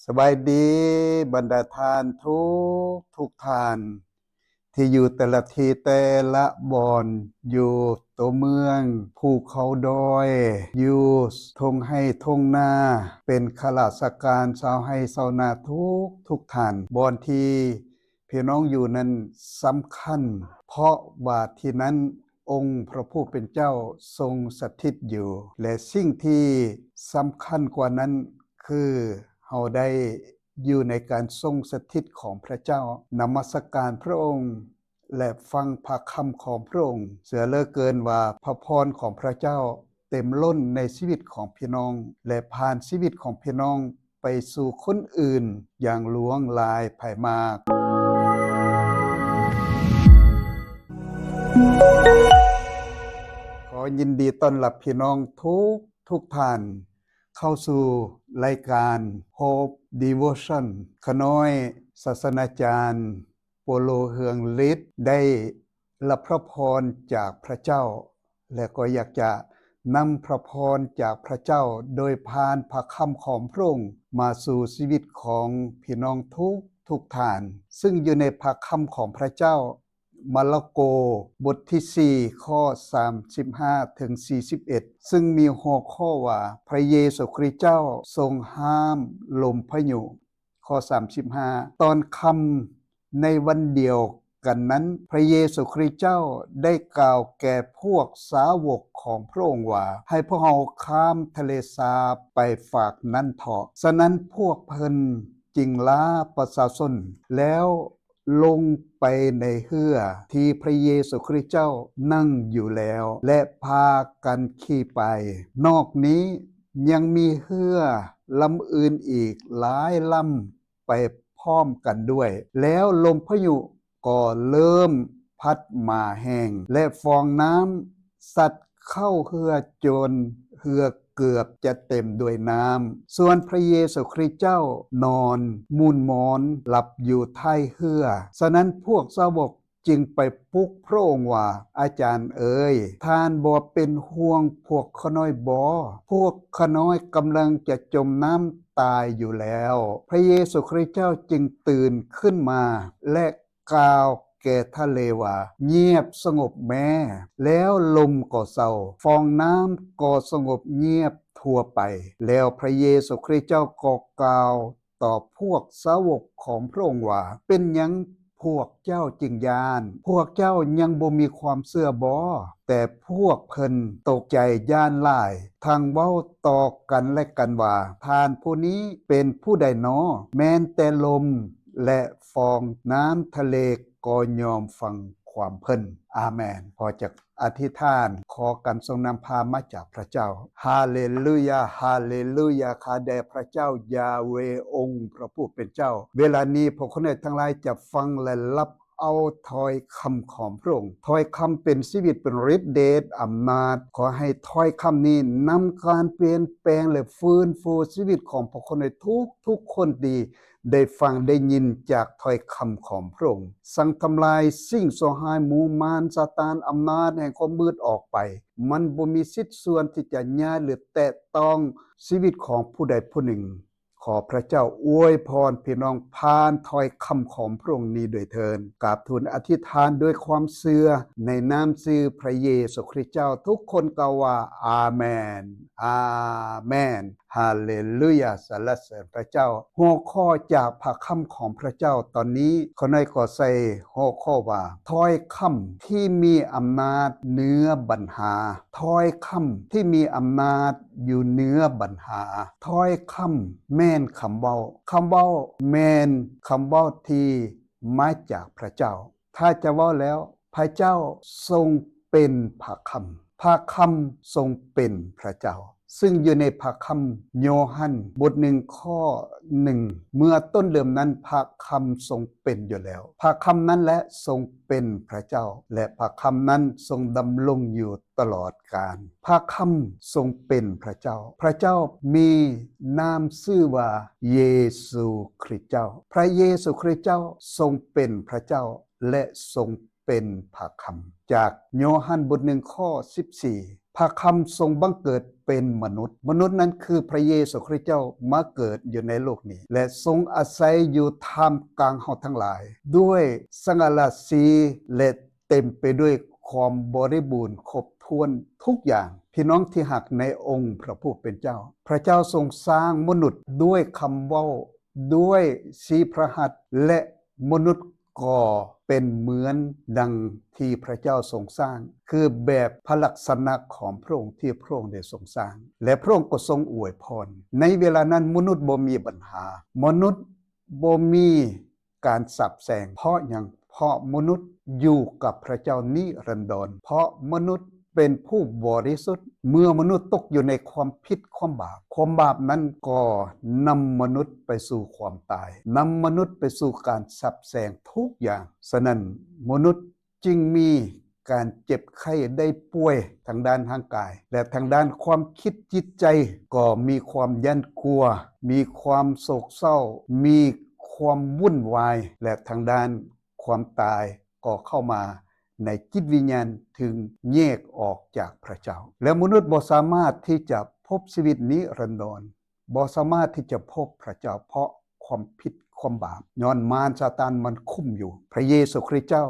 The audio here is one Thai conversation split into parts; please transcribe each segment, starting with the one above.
สบายดีบรรดาทานทุกทานที่อยู่แต่ละทีแต่ละบอนอยู่ตัวเมืองภูเขาดอยอยู่ทงให้ทงนาเป็นข้าราชการชาวให้ชาวนาทุกท่านบอนที่พี่น้องอยู่นั้นสำคัญเพราะว่าที่นั้นองค์พระผู้เป็นเจ้าทรงสถิตอยู่และสิ่งที่สำคัญกว่านั้นคือเฮาได้อยู่ในการทรงสถิตของพระเจ้านมัสการพระองค์และฟังพระคำของพระองค์เสือเหลือเกินว่าพระพรของพระเจ้าเต็มล้นในชีวิตของพี่น้องและผ่านชีวิตของพี่น้องไปสู่คนอื่นอย่างหลวงหลายไผมากขอยินดีต้อนรับพี่น้องทุกท่านเข้าสู่รายการ Hope Devotion ขน้อยศาสนาจารย์โปโลเฮืองฤทธิ์ได้รับพระพรจากพระเจ้าและก็อยากจะนำพระพรจากพระเจ้าโดยผ่านพระคำของพระองค์มาสู่ชีวิตของพี่น้องทุกท่านซึ่งอยู่ในพระคำของพระเจ้ามาระโกบทที่4ข้อ35ถึง41ซึ่งมีหัวข้อว่าพระเยซูคริสต์เจ้าทรงห้ามลมพายุข้อ35ตอนค่ำในวันเดียวกันนั้นพระเยซูคริสต์เจ้าได้กล่าวแก่พวกสาวกของพระองค์ว่าให้พวกเราข้ามทะเลสาบไปฝากนั้นเถาะฉะนั้นพวกเพิ่นจึงลาประชาชนแล้วลงไปในเรือที่พระเยซูคริสต์เจ้านั่งอยู่แล้วและพากันขี่ไปนอกนี้ยังมีเรือลำอื่นอีกหลายลำไปพร้อมกันด้วยแล้วลมพายุก็เริ่มพัดมาแห้งและฟองน้ำสัดเข้าเรือจนเรือเกือบจะเต็มด้วยน้ำส่วนพระเยซูคริสต์เจ้านอนมุนหมอนหลับอยู่ท้ายเรือฉะนั้นพวกสาวกจึงไปปลุกพระองค์ว่าอาจารย์เอ๋ยท่านบ่เป็นห่วงพวกขน้อยบ่พวกขน้อยกำลังจะจมน้ำตายอยู่แล้วพระเยซูคริสต์เจ้าจึงตื่นขึ้นมาและกล่าวแก่ทะเลว่าเงียบสงบแม้แล้วลมก็เศร้าฟองน้ำก็สงบเงียบทั่วไปแล้วพระเยซูคริสต์เจ้าก็กล่าวต่อพวกสาวกของพระองค์ว่าเป็นหยังพวกเจ้าจึงยานพวกเจ้ายังบ่มีความเชื่อบ่แต่พวกเพิ่นตกใจย่านหลายทางเว้าต่อกันและกันว่าท่านผู้นี้เป็นผู้ใดน้อแม้นแต่ลมและฟองน้ำทะเลก็ยอมฟังความเพิ่นอาเมนพอจากอธิษฐานขอกันทรงนำพามาจากพระเจ้าฮาเลลูยาฮาเลลูยาข้าแด่พระเจ้ายาเวองค์พระผู้เป็นเจ้าเวลานี้พวกคนทั้งหลายจะฟังและรับเอาถ้อยคำของพระองค์ถ้อยคำเป็นชีวิตเป็นฤทธิ์เดชอำนาจขอให้ถ้อยคำนี้นำการเปลี่ยนแปลงและฟื้นฟูชีวิตของพวกคนทุกคนดีได้ฟังได้ยินจากถ้อยคำของพระองค์สั่งทำลายสิ่งชั่วร้ายหมู่มารซาตานอำนาจแห่งความมืดออกไปมันบ่มีสิทธิ์ส่วนที่จะย้ายหรือแตะต้องชีวิตของผู้ใดผู้หนึ่งขอพระเจ้าอวยพรพี่น้องผ่านถ้อยคำของพระองค์นี้โดยเทินกราบทูลอธิษฐานด้วยความเชื่อในนามชื่อพระเยซูคริสต์เจ้าทุกคนกล่าวว่าอาเมนอาเมนฮาเลลูยาสรรเสริญพระเจ้าหัวข้อจากพระคำของพระเจ้าตอนนี้ขอในขอใส่หัวข้อว่าถ้อยคำที่มีอำนาจเหนือปัญหาถ้อยคำที่มีอำนาจอยู่เหนือปัญหาถ้อยคำแม่นคำเว้าแม่นคำเว้าที่มาจากพระเจ้าถ้าจะเว้าแล้วพระเจ้าทรงเป็นพระคำทรงเป็นพระเจ้าซึ่งอยู่ในพระคำโยฮันบท1ข้อ1เมื่อต้นเดิมนั้นพระคำทรงเป็นอยู่แล้วพระคำนั้นและทรงเป็นพระเจ้าและพระคำนั้นทรงดำรงอยู่ตลอดกาลพระคำทรงเป็นพระเจ้าพระเจ้ามีนามชื่อว่าเยซูคริสต์เจ้าพระเยซูคริสต์เจ้าทรงเป็นพระเจ้าและทรงเป็นพระคำจากโยฮันบท1ข้อ14พระคำทรงบังเกิด เป็นมนุษย์นั้นคือพระเยซูคริสต์เจ้ามาเกิดอยู่ในโลกนี้และทรงอาศัยอยู่ท่ามกลางเฮาทั้งหลายด้วยสง่าราศีและเต็มไปด้วยความบริบูรณ์ครบถ้วนทุกอย่างพี่น้องที่หักในองค์พระผู้เป็นเจ้าพระเจ้าทรงสร้างมนุษย์ด้วยคำเว้าด้วยสีพระหัตถ์และมนุษย์ก็เป็นเหมือนดังที่พระเจ้าทรงสร้างคือแบบพระลักษณะของพระองค์ที่พระองค์ได้ทรงสร้างและพระองค์ก็ทรงอวยพรในเวลานั้นมนุษย์บ่มีปัญหามนุษย์บ่มีการสับแสงเพราะหยังเพราะมนุษย์อยู่กับพระเจ้านิรันดรเพราะมนุษย์เป็นผู้บริสุทธิ์เมื่อมนุษย์ตกอยู่ในความผิดความบาปนั้นก็นำมนุษย์ไปสู่ความตายนำมนุษย์ไปสู่การสับแสงทุกอย่างฉะนั้นมนุษย์จึงมีการเจ็บไข้ได้ป่วยทางด้านร่างกายและทางด้านความคิดจิตใจก็มีความยันกลัวมีความโศกเศร้ามีความวุ่นวายและทางด้านความตายก็เข้ามาในจิตวิญญาณถึงแยกออกจากพระเจ้าและมนุษย์บ่สามารถที่จะพบชีวิตนิรันดรบ่สามารถที่จะพบพระเจ้าเพราะความผิดความบาปย้อนมารซาตานมันคุมอยู่พระเยซูคริสต์เจ้า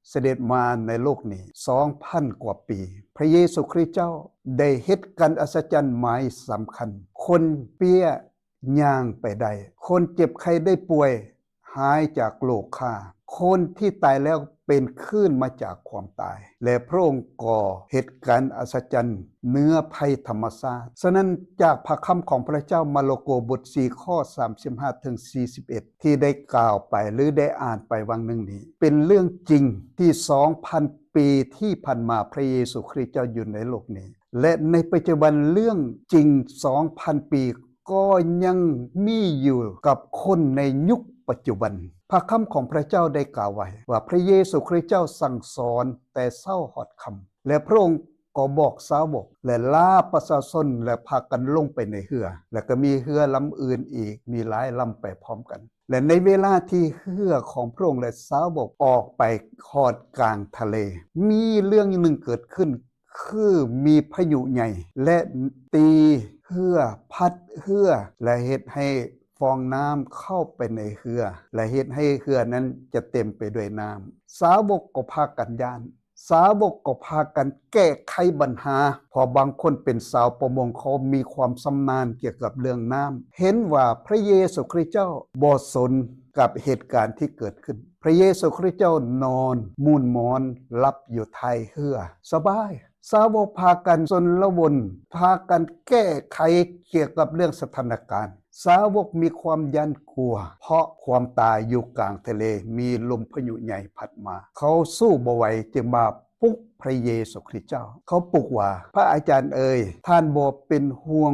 เสด็จมาในโลกนี้ 2,000 กว่าปีพระเยซูคริสต์เจ้าได้เฮ็ดการอัศจรรย์หมายสำคัญคนเปี้ยย่างไปได้คนเจ็บไข้ได้ป่วยหายจากโรคฆ่าคนที่ตายแล้วเป็นขึ้นมาจากความตายและพระองค์ก่อเหตุการณ์อัศจรรย์เหนือภัยธรรมชาติฉะนั้นจากพระคำของพระเจ้ามาระโกบท4ข้อ35ถึง41ที่ได้กล่าวไปหรือได้อ่านไปวังหนึ่งนี้เป็นเรื่องจริงที่ 2,000 ปีที่ผ่านมาพระเยซูคริสต์เจ้าอยู่ในโลกนี้และในปัจจุบันเรื่องจริง 2,000 ปีก็ยังมีอยู่กับคนในยุคปัจจุบันพระคำของพระเจ้าได้กล่าวไว้ว่าพระเยซูคริสต์เจ้าสั่งสอนแต่เช้าหอดค่ำและพระองค์ก็บอกสาวกและลาประชาชนและพากันลงไปในเรือและก็มีเรือลำอื่นอีกมีหลายลำไปพร้อมกันและในเวลาที่เรือของพระองค์และสาวกออกไปขอดกลางทะเลมีเรื่องหนึ่งเกิดขึ้นคือมีพายุใหญ่และตีเรือพัดเรือและเฮ็ดให้ฟองน้ำเข้าไปในเรือและเฮ็ดให้เรือนั้นจะเต็มไปด้วยน้ำสาวกก็พากันย่านสาวกก็พากันแก้ไขปัญหาพอบางคนเป็นสาวประมงเขามีความชำนาญเกี่ยวกับเรื่องน้ำเห็นว่าพระเยซูคริสต์เจ้าบ่สนกับเหตุการณ์ที่เกิดขึ้นพระเยซูคริสต์เจ้านอนมูนหมอนหลับอยู่ท้ายเรือสบายสาวกพากันสนละวนพากันแก้ไขเกี่ยวกับเรื่องสถานการณ์สาวกมีความยันกลัวเพราะความตายอยู่กลางทะเลมีลมพายุใหญ่พัดมาเขาสู้บ่ไหวจึงมาปลุกพระเยซูคริสต์เจ้าเขาปลุกว่าพระอาจารย์เอ๋ยท่านบ่เป็นห่วง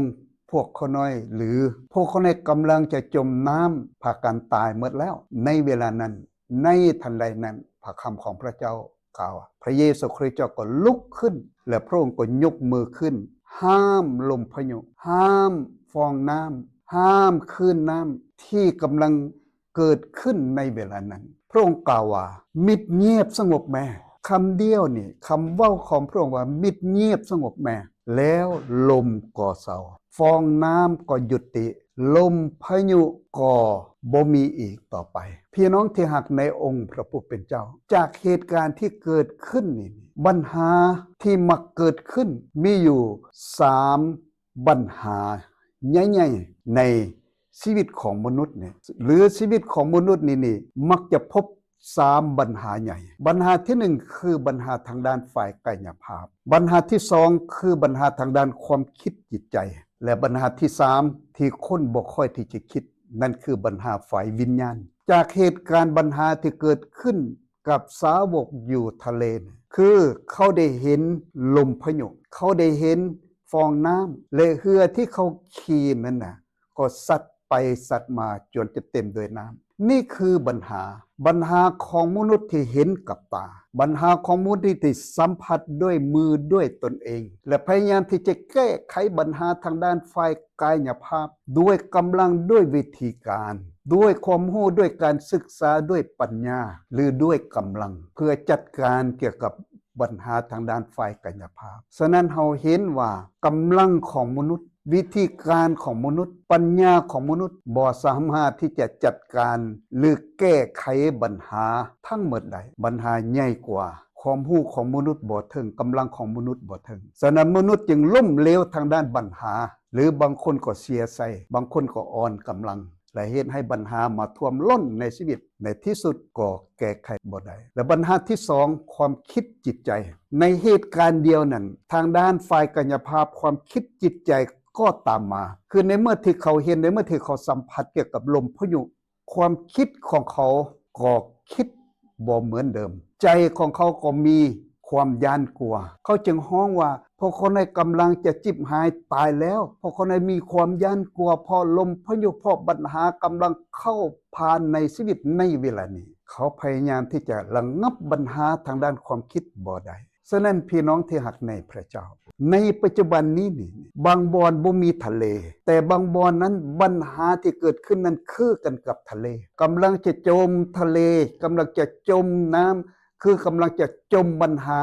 พวกเขาน้อยหรือพวกเขาน้อยกำลังจะจมน้ำพากันตายหมดแล้วในเวลานั้นในทันใดนั้นพระคำของพระเจ้ากล่าวพระเยซูคริสต์เจ้าก็ลุกขึ้นและพระองค์ก็ยกมือขึ้นห้ามลมพายุห้ามฟองน้ำห้ามคลื่นน้ำที่กำลังเกิดขึ้นในเวลานั้นพระองค์กล่าวว่ามิดเงียบสงบแม่คำเดียวนี่คำเว้าของพระองค์ว่ามิดเงียบสงบแม่แล้วลมก็เศร้าฟองน้ำก็หยุดติลมพายุก็บ่มีอีกต่อไปพี่น้องที่หักในองค์พระผู้เป็นเจ้าจากเหตุการณ์ที่เกิดขึ้นนี่ปัญหาที่มักเกิดขึ้นมีอยู่3ปัญหาใหญ่ๆในชีวิตของมนุษย์เนี่ยหรือชีวิตของมนุษย์นี่มักจะพบ3ปัญหาใหญ่ปัญหาที่1คือปัญหาทางด้านฝ่ายกายภาพปัญหาที่2คือปัญหาทางด้านความคิดจิตใจและปัญหาที่3ที่คนบ่ค่อยที่จะคิดนั่นคือปัญหาฝ่ายวิญญาณจากเหตุการณ์ปัญหาที่เกิดขึ้นกับสาวกอยู่ทะเลคือเขาได้เห็นลมพายุเขาได้เห็นฟองน้ำและเรือที่เขาขี่นั้นน่ะก็ซัดไปซัดมาจนจะเต็มด้วยน้ำนี่คือปัญหาของมนุษย์ที่เห็นกับตาปัญหาของมนุษย์ที่สัมผัสด้วยมือด้วยตนเองและพยายามที่จะแก้ไขปัญหาทางด้านฝ่ายกายภาพด้วยกำลังด้วยวิธีการด้วยความรู้ด้วยการศึกษาด้วยปัญญาหรือด้วยกำลังเพื่อจัดการเกี่ยวกับ ปัญหาทางด้านฝ่ายกายภาพฉะนั้นเราเห็นว่ากำลังของมนุษย์วิธีการของมนุษย์ปัญญาของมนุษย์บ่สามารถที่จะจัดการหรือแก้ไขปัญหาทั้งหมดได้ปัญหาใหญ่กว่าความรู้ของมนุษย์บ่ถึงกำลังของมนุษย์บ่ถึงฉะนั้นมนุษย์จึงล้มเหลวทางด้านปัญหาหรือบางคนก็เสียใจบางคนก็อ่อนกำลังและเฮ็ดให้ปัญหามาท่วมล้นในชีวิตในที่สุดก็แก้ไขบ่ได้และปัญหาที่2ความคิดจิตใจในเหตุการณ์เดียวนั้นทางด้านฝ่ายกายภาพความคิดจิตใจก็ตามมาคือในเมื่อที่เขาเห็นในเมื่อที่เขาสัมผัสเกี่ยวกับลมพายุความคิดของเขาก็คิดบ่เหมือนเดิมใจของเขาก็มีความย่านกลัวเขาจึงฮ้องว่าพวกคนในกำลังจะจิบหายตายแล้วพวกคนในมีความย่านกลัวพอลมพายุพอปัญหากำลังเข้าผ่านในชีวิตในเวลานี้เขาพยายามที่จะระงับปัญหาทางด้านความคิดบ่ได้ฉะนั้นพี่น้องที่รักในพระเจ้าในปัจจุบันนี้นี่บางบ่อนบ่มีทะเลแต่บางบ่อนนั้นปัญหาที่เกิดขึ้นนั้นคือกันกับทะเลกำลังจะจมทะเลกำลังจะจมน้ำคือกำลังจะจมปัญหา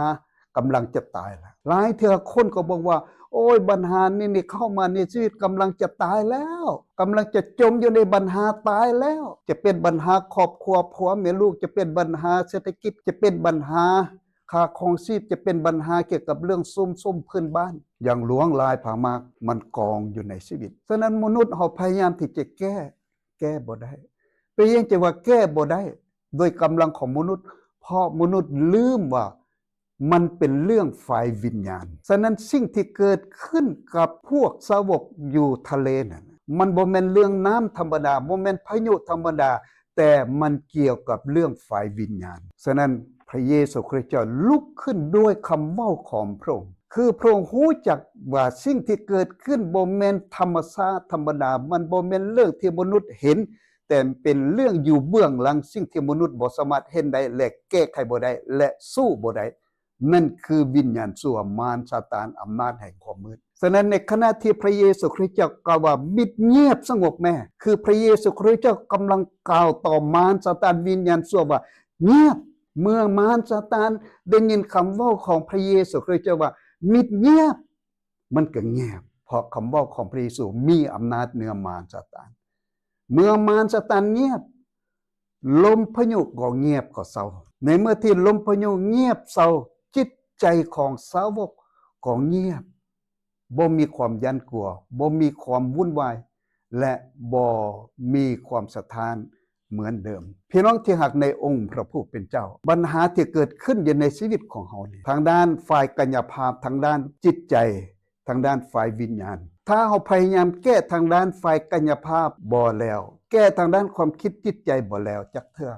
กำลังจะตายแล้วหลายเทื่อคนก็บอกว่าโอ้ยปัญหานี่เข้ามาในชีวิตกำลังจะตายแล้วกำลังจะจมอยู่ในปัญหาตายแล้วจะเป็นปัญหาครอบครัวผัวเมียลูกจะเป็นปัญหาเศรษฐกิจจะเป็นปัญหาค่าครองชีพจะเป็นปัญหาเกี่ยวกับเรื่องซุ่มพื้นบ้านอย่างหลวงลายผามากมันกองอยู่ในชีวิตฉะนั้นมนุษย์เฮาพยายามที่จะแก้บ่ได้ไปยังจะว่าแก้บ่ได้โดยกำลังของมนุษย์เพราะมนุษย์ลืมว่ามันเป็นเรื่องฝ่ายวิญญาณฉะนั้นสิ่งที่เกิดขึ้นกับพวกสาวกอยู่ทะเลนั่นมันบ่แม่นเรื่องน้ำธรรมดาบ่แม่นพายุธรรมดาแต่มันเกี่ยวกับเรื่องฝ่ายวิญญาณฉะนั้นพระเยซูคริสต์เจ้าลุกขึ้นด้วยคำเว้าของพระองค์คือพระองค์รู้จักว่าสิ่งที่เกิดขึ้นบ่แม่นธรรมชาติธรรมดามันบ่แม่นเรื่องที่มนุษย์เห็นแต่เป็นเรื่องอยู่เบื้องหลังสิ่งที่มนุษย์บ่สามารถเห็นได้และแก้ไขบ่ได้และสู้บ่ได้นั่นคือวิญญาณชั่วมารซาตานอำนาจแห่งความมืดฉะนั้นในขณะที่พระเยซูคริสต์เจ้ากล่าวว่ามิดเงียบสงบแม่คือพระเยซูคริสต์เจ้ากำลังกล่าวต่อมารซาตานวิญญาณชั่วว่าเงียบเมื่อมารซาตานได้ยินคำเว้าของพระเยซูคริสต์เจ้าว่ามิดเงียบมันก็เงียบเพราะคำเว้าของพระเยซูมีอำนาจเหนือมารซาตานเมื่อมารซาตานเงียบลมพายุก็เงียบก็เศร้าในเมื่อที่ลมพายุเงียบเศร้าจิตใจของสาวกก็เงียบบ่มีความยันกลัวบ่มีความวุ่นวายและบ่มีความสะท้านเหมือนเดิมพี่น้องที่หักในองค์พระผู้เป็นเจ้าปัญหาที่เกิดขึ้นอยู่ในชีวิตของเฮานี่ทางด้านฝ่ายกายภาพทางด้านจิตใจทางด้านฝ่ายวิญญาณถ้าเฮาพยายามแก้ทางด้านฝ่ายกายภาพบ่แล้วแก้ทางด้านความคิดจิตใจบ่แล้วจักเทื่อ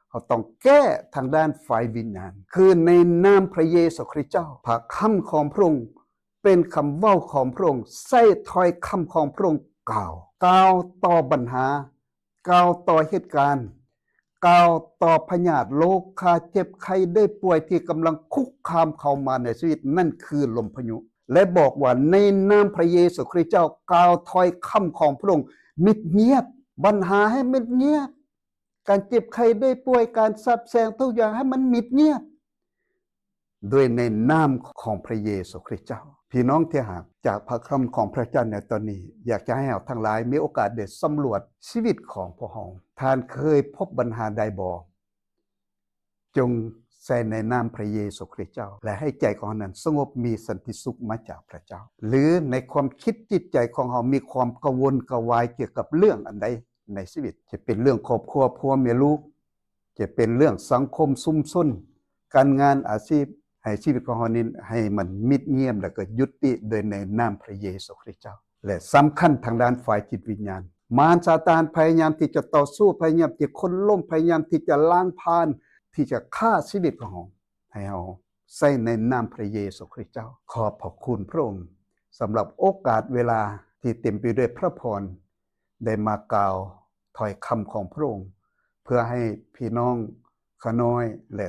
เขาต้องแก้ทางด้านฝ่ายวิญญาณคือในนามพระเยซูคริสต์เจ้าพระคำของพระองค์เป็นคำเว้าของพระองค์ใส่ถ้อยคำของพระองค์กล่าวต่อปัญหากล่าวต่อเหตุการณ์กล่าวต่อพยาธิโรคคาเจ็บไข้ได้ป่วยที่กำลังคุกคามเข้ามาในชีวิตนั่นคือลมพายุและบอกว่าในนามพระเยซูคริสต์เจ้ากล่าวถ้อยคำของพระองค์มิดเงียบปัญหาให้มิดเงียบการเจ็บไข้ได้ป่วยการสับแสงทุกอย่างให้มันมิดเงียบด้วยในนามของพระเยซูคริสต์เจ้าพี่น้องที่หากจากพระคำของพระเจ้าในตอนนี้อยากจะให้เราทั้งหลายมีโอกาสได้สำรวจชีวิตของพวกเราท่านเคยพบปัญหาใดบ่จงใส่ในนามพระเยซูคริสต์เจ้าและให้ใจของเรานั้นสงบมีสันติสุขมาจากพระเจ้าหรือในความคิดจิตใจของเรามีความกังวลกระวายเกี่ยวกับเรื่องอันใดในชีวิตจะเป็นเรื่องครอบครัวผัวเมียลูกจะเป็นเรื่องสังคมซุ่มซ่นการงานอาชีพให้ชีวิตของเรานี้ให้มันมิดเงียบและก็ยุติโดยในนามพระเยซูคริสต์เจ้าและสำคัญทางด้านฝ่ายจิตวิญญาณมารซาตานพยายามที่จะต่อสู้พยายามที่คนล้มพยายามที่จะล้างผลาญที่จะฆ่าชีวิตของเราให้เราใส่ในนามพระเยซูคริสต์เจ้าขอบพระคุณพระองค์สำหรับโอกาสเวลาที่เต็มไปด้วยพระพรได้มากล่าวถ้อยคำของพระองค์เพื่อให้พี่น้องขน้อยและ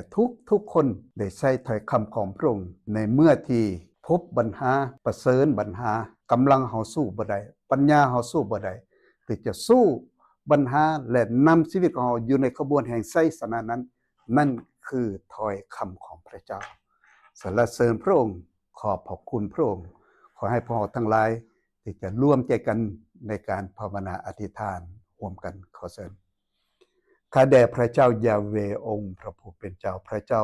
ทุกคนได้ใช้ถ้อยคำของพระองค์ในเมื่อที่พบปัญหาประเสริญปัญหากำลังเฮาสู้บ่ได้ปัญญาเฮาสู้บ่ได้ที่จะสู้ปัญหาและนำชีวิตของเฮาอยู่ในขบวนแห่งไสยสนะนั้นนั่นคือถ้อยคำของพระเจ้า สรรเสริญพระองค์ขอบคุณพระองค์ขอให้พวกเราทั้งหลายที่จะร่วมใจกันในการภาวนาอธิษฐานร่วมกันขอเชิญข้าแด่พระเจ้ายาเวองค์พระผู้เป็นเจ้าพระเจ้า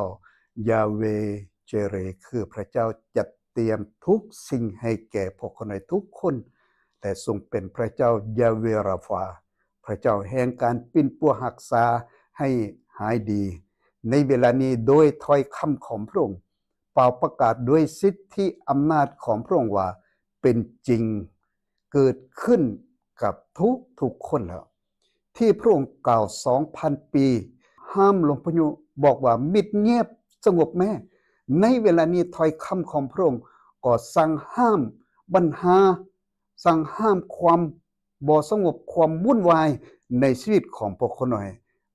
ยาเวเจเรคือพระเจ้าจัดเตรียมทุกสิ่งให้แก่พวกคนในทุกคนแต่ทรงเป็นพระเจ้ายาเวราฟาพระเจ้าแห่งการปิ้นปัวรักษาให้หายดีในเวลานี้โดยถ้อยคำของพระองค์เป่าประกาศด้วยสิทธิอำนาจของพระองค์ว่าเป็นจริงเกิดขึ้นกับทุกคนแล้วที่พระองค์กล่าว 2,000 ปีห้ามลงพระยุบอกว่ามิดเงียบสงบแม่ในเวลานี้ถ้อยคำของพระองค์ก็สั่งห้ามปัญหาสั่งห้ามความบ่สงบความวุ่นวายในชีวิตของพวกคนหน่อย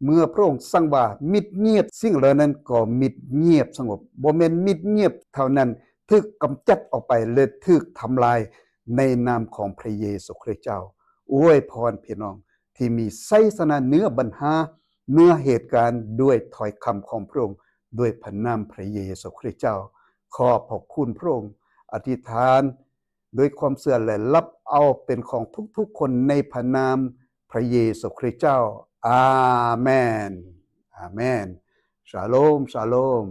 เมื่อพระองค์สั่งว่ามิดเงียบสิ่งเหล่านั้นก็มิดเงียบสงบบ่แม่นมิดเงียบเท่านั้นถูกกำจัดออกไปและถูกทำลายในนามของพระเยซูคริสต์เจ้าอวยพรพี่น้องที่มีไสสนะเนื้อปัญหาเนื้อเหตุการณ์ด้วยถ้อยคำของพระองค์ด้วยพระนามพระเยซูคริสต์เจ้าขอบคุณพระองค์อธิษฐานด้วยความเชื่อและรับเอาเป็นของทุกๆคนในพระนามพระเยซูคริสต์เจ้าอาเมนอาเมนชาโลมชาโลม